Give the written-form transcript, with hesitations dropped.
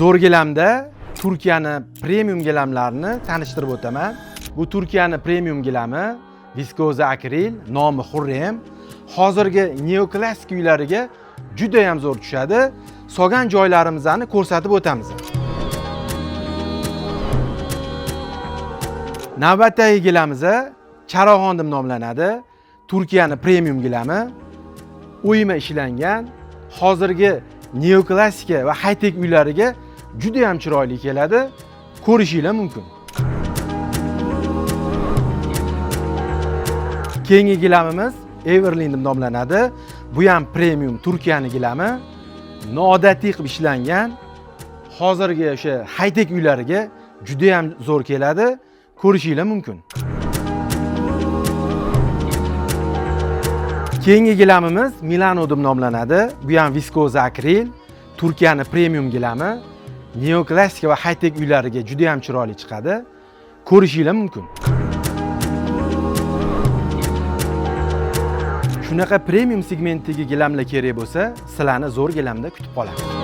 Zo'r gilamda Turkiyani premium gilamlarini tanishtirib o'taman. Bu Turkiyani premium gilami viskoza akril, nomi Hurrem. Hozirgi neoklassik uylariga juda ham zo'r tushadi. Solgan joylarimizni ko'rsatib o'tamiz. Navbatdagi gilamiz Charog'on deb nomlanadi. Turkiyani premium gilami. O'yma ishlangan, hozirgi neoklassik va high-tech uylariga juda ham chiroyli keladi. Ko'rishingiz mumkin. Keyingi gilamimiz Everlin deb nomlanadi. Bu ham premium Turkiyani gilami. Noodatiy qilib ishlangan, hozirgi o'sha high-tech uylariga juda ham zo'r keladi. Ko'rishingiz mumkin. Keyingi gilamimiz Milano deb nomlanadi. Bu ham viskoza akril, Turkiyani premium gilami. Neoklassik va high-tech uylariga juda ham chiroyli chiqadi. Ko'rishingiz mumkin. Shunaqa premium segmentdagi gilamlar kerak bo'lsa, sizlarni zo'r gilamda kutib qolaman.